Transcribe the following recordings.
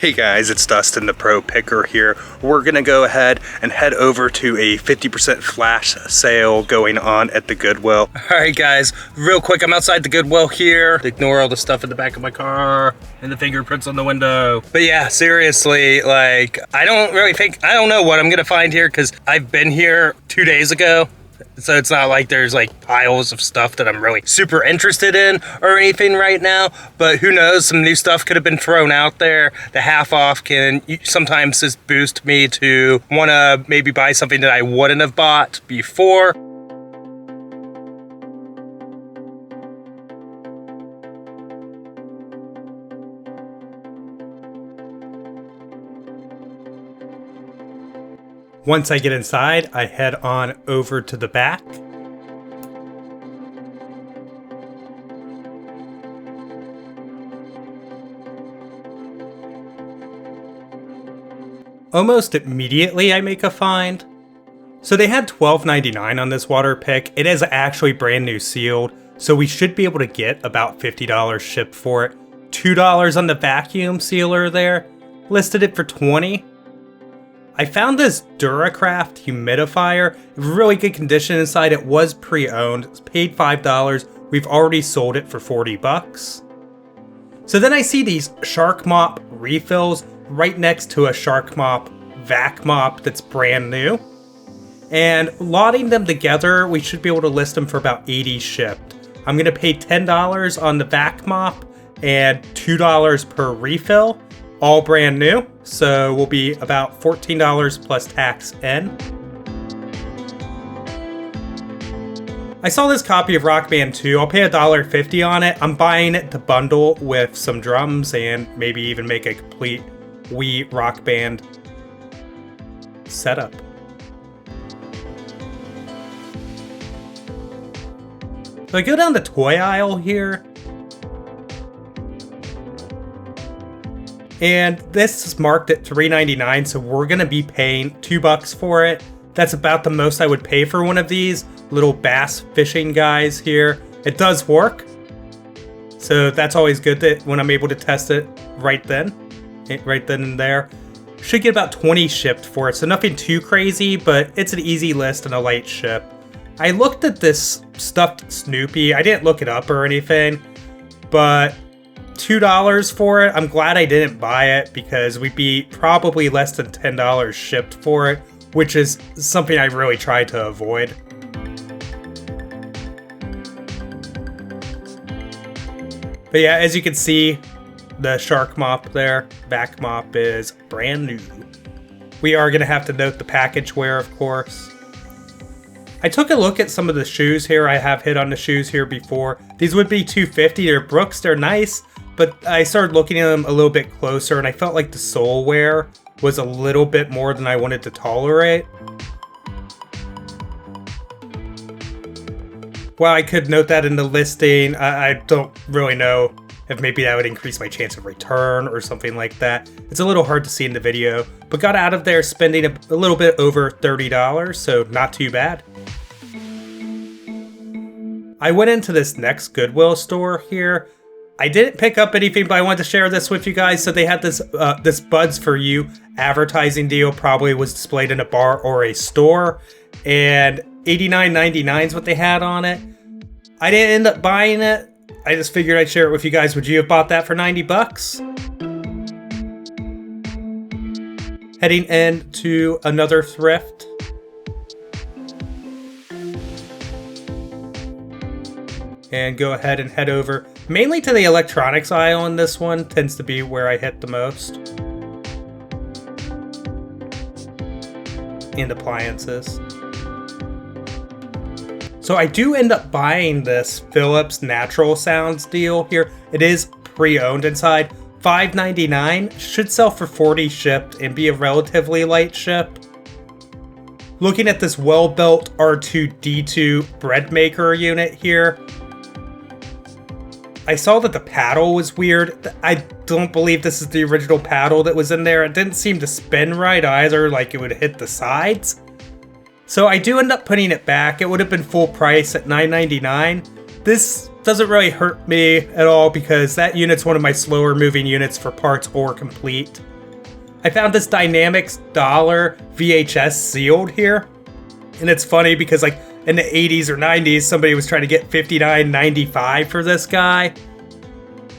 Hey guys, it's Dustin, the Pro Picker here. We're gonna go ahead and head over to a 50% flash sale going on at the Goodwill. All right guys, real quick, I'm outside the Goodwill here. Ignore all the stuff in the back of my car and the fingerprints on the window. But yeah, seriously, like, I don't know what I'm gonna find here because I've been here 2 days ago. So it's not like there's like piles of stuff that I'm really super interested in or anything right now, but who knows, some new stuff could have been thrown out there. The half off can sometimes just boost me to want to maybe buy something that I wouldn't have bought before. Once I get inside, I head on over to the back. Almost immediately I make a find. So they had $12.99 on this water pick. It is actually brand new sealed, so we should be able to get about $50 shipped for it. $2 on the vacuum sealer there, listed it for $20. I found this Duracraft humidifier, really good condition inside. It was pre-owned, it's paid $5. We've already sold it for $40. So then I see these Shark Mop refills right next to a Shark Mop vac mop that's brand new. And lotting them together, we should be able to list them for about $80 shipped. I'm gonna pay $10 on the vac mop and $2 per refill. All brand new, so will be about $14 plus tax in. I saw this copy of Rock Band 2. I'll pay $1.50 on it. I'm buying it to bundle with some drums and maybe even make a complete Wii Rock Band setup. So I go down the toy aisle here. And this is marked at $3.99, so we're gonna be paying $2 for it. That's about the most I would pay for one of these little bass fishing guys here. It does work, so that's always good that when I'm able to test it right then and there. Should get about 20 shipped for it, so nothing too crazy, but it's an easy list and a light ship. I looked at this stuffed Snoopy. I didn't look it up or anything, but $2 for it. I'm glad I didn't buy it because we'd be probably less than $10 shipped for it, which is something I really try to avoid. But yeah, as you can see, the Shark Mop there, vac mop, is brand new. We are going to have to note the package wear, of course. I took a look at some of the shoes here. I have hit on the shoes here before. These would be $2.50. They're Brooks, they're nice. But I started looking at them a little bit closer and I felt like the sole wear was a little bit more than I wanted to tolerate. While I could note that in the listing, I don't really know if maybe that would increase my chance of return or something like that. It's a little hard to see in the video, but got out of there spending a little bit over $30, so not too bad. I went into this next Goodwill store here. I didn't pick up anything, but I wanted to share this with you guys. So they had this this Buds for You advertising deal, probably was displayed in a bar or a store, and $89.99 is what they had on it. I didn't end up buying it. I just figured I'd share it with you guys. Would you have bought that for $90? Heading into another thrift. And go ahead and head over mainly to the electronics aisle in this one. Tends to be where I hit the most. And appliances. So I do end up buying this Philips Natural Sounds deal here. It is pre-owned inside. $5.99, should sell for $40 shipped and be a relatively light ship. Looking at this well-built R2-D2 bread maker unit here. I saw that the paddle was weird. I don't believe this is the original paddle that was in there. It didn't seem to spin right either, like it would hit the sides. So I do end up putting it back. It would have been full price at $9.99. This doesn't really hurt me at all because that unit's one of my slower moving units for parts or complete. I found this Dynamics dollar VHS sealed here. And it's funny because like in the 80s or 90s, somebody was trying to get $59.95 for this guy.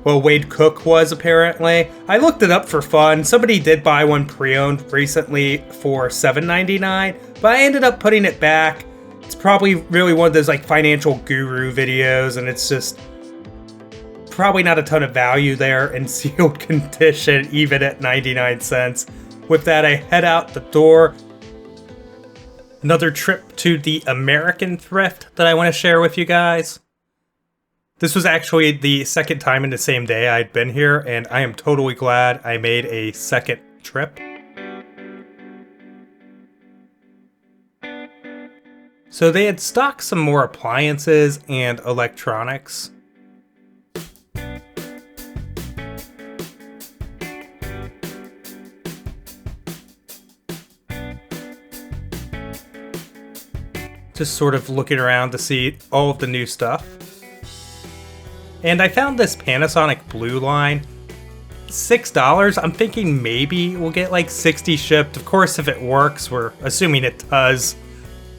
Well, Wade Cook was apparently. I looked it up for fun. Somebody did buy one pre-owned recently for $7.99, but I ended up putting it back. It's probably really one of those like financial guru videos, and it's just probably not a ton of value there in sealed condition, even at 99 cents. With that, I head out the door. Another trip to the American thrift that I want to share with you guys. This was actually the second time in the same day I'd been here, and I am totally glad I made a second trip. So they had stocked some more appliances and electronics. Just sort of looking around to see all of the new stuff. And I found this Panasonic Blue line, $6. I'm thinking maybe we'll get like 60 shipped. Of course, if it works, we're assuming it does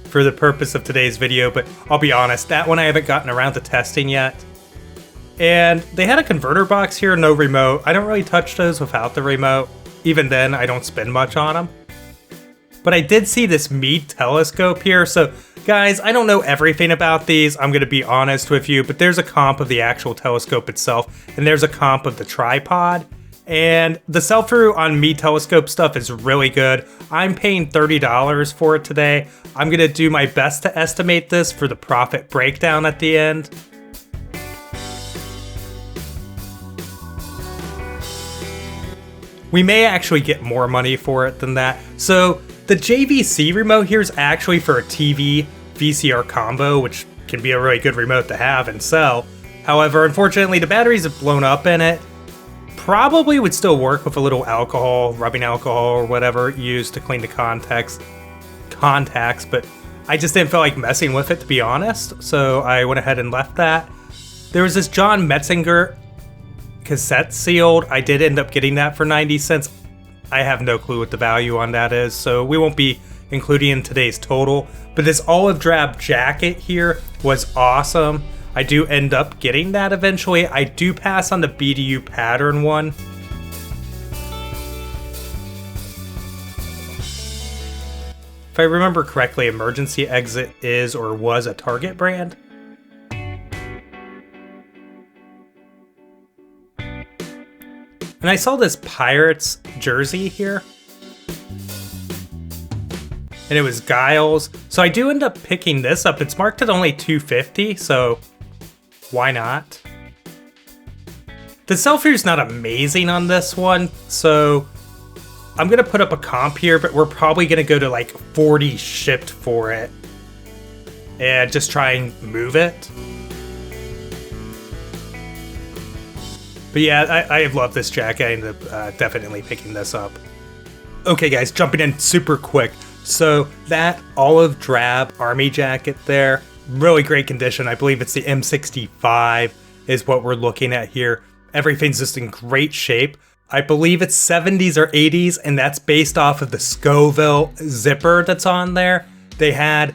for the purpose of today's video, but I'll be honest, that one I haven't gotten around to testing yet. And they had a converter box here, no remote. I don't really touch those without the remote. Even then, I don't spend much on them. But I did see this Meade telescope here, so guys, I don't know everything about these, I'm gonna be honest with you, but there's a comp of the actual telescope itself, and there's a comp of the tripod, and the sell-through on Meade telescope stuff is really good. I'm paying $30 for it today. I'm gonna do my best to estimate this for the profit breakdown at the end. We may actually get more money for it than that. So the JVC remote here is actually for a TV VCR combo, which can be a really good remote to have and sell. However, unfortunately, the batteries have blown up in it. Probably would still work with a little alcohol, rubbing alcohol or whatever used to clean the contacts, but I just didn't feel like messing with it, to be honest. So I went ahead and left that. There was this John Metzinger cassette sealed. I did end up getting that for 90 cents. I have no clue what the value on that is, so we won't be including in today's total. But this olive drab jacket here was awesome. I do end up getting that eventually. I do pass on the BDU pattern one. If I remember correctly, Emergency Exit is or was a Target brand. And I saw this Pirates jersey here. And it was Giles. So I do end up picking this up. It's marked at only $2.50, so why not? The sell-through's not amazing on this one, so I'm gonna put up a comp here, but we're probably gonna go to like 40 shipped for it. And just try and move it. But yeah, I love this jacket. I ended up definitely picking this up. Okay guys, jumping in super quick. So that olive drab army jacket there, really great condition. I believe it's the M65 is what we're looking at here. Everything's just in great shape. I believe it's 70s or 80s, and that's based off of the Scoville zipper that's on there. They had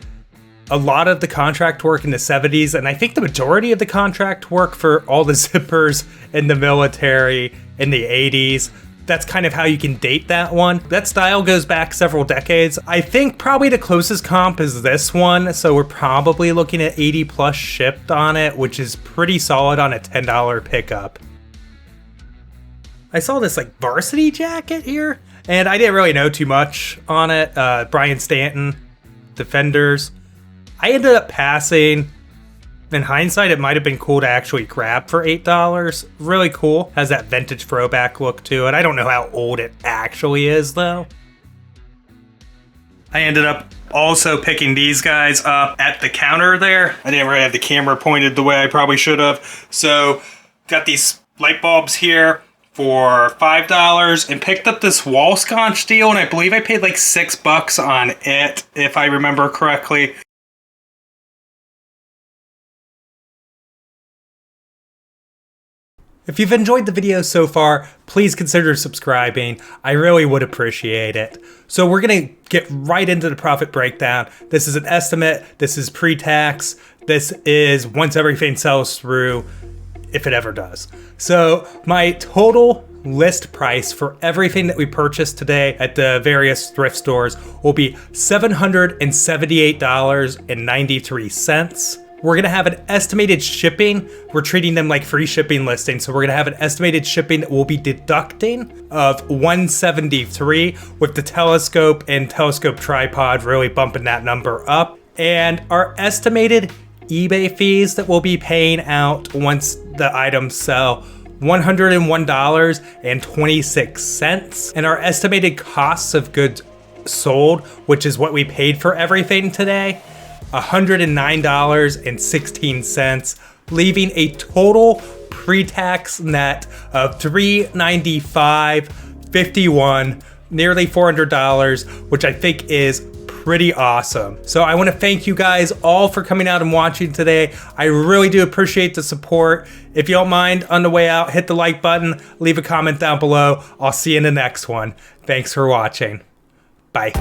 a lot of the contract work in the 70s, and I think the majority of the contract work for all the zippers in the military in the 80s. That's kind of how you can date that one. That style goes back several decades. I think probably the closest comp is this one, so we're probably looking at 80 plus shipped on it, which is pretty solid on a $10 pickup. I saw this like varsity jacket here, and I didn't really know too much on it. Brian Stanton, Defenders. I ended up passing. In hindsight, it might have been cool to actually grab for $8. Really cool. Has that vintage throwback look to it. I don't know how old it actually is, though. I ended up also picking these guys up at the counter there. I didn't really have the camera pointed the way I probably should have. So, got these light bulbs here for $5 and picked up this wall sconce deal, and I believe I paid like $6 on it, if I remember correctly. If you've enjoyed the video so far, please consider subscribing. I really would appreciate it. So we're gonna get right into the profit breakdown. This is an estimate, this is pre-tax, this is once everything sells through, if it ever does. So my total list price for everything that we purchased today at the various thrift stores will be $778.93. We're gonna have an estimated shipping. We're treating them like free shipping listings. So we're gonna have an estimated shipping that we'll be deducting of $173, with the telescope and telescope tripod really bumping that number up. And our estimated eBay fees that we'll be paying out once the items sell, $101.26. And our estimated costs of goods sold, which is what we paid for everything today, $109.16, leaving a total pre-tax net of $395.51, nearly $400, which I think is pretty awesome. So I want to thank you guys all for coming out and watching today. I really do appreciate the support. If you don't mind, on the way out, hit the like button, leave a comment down below. I'll see you in the next one. Thanks for watching. Bye.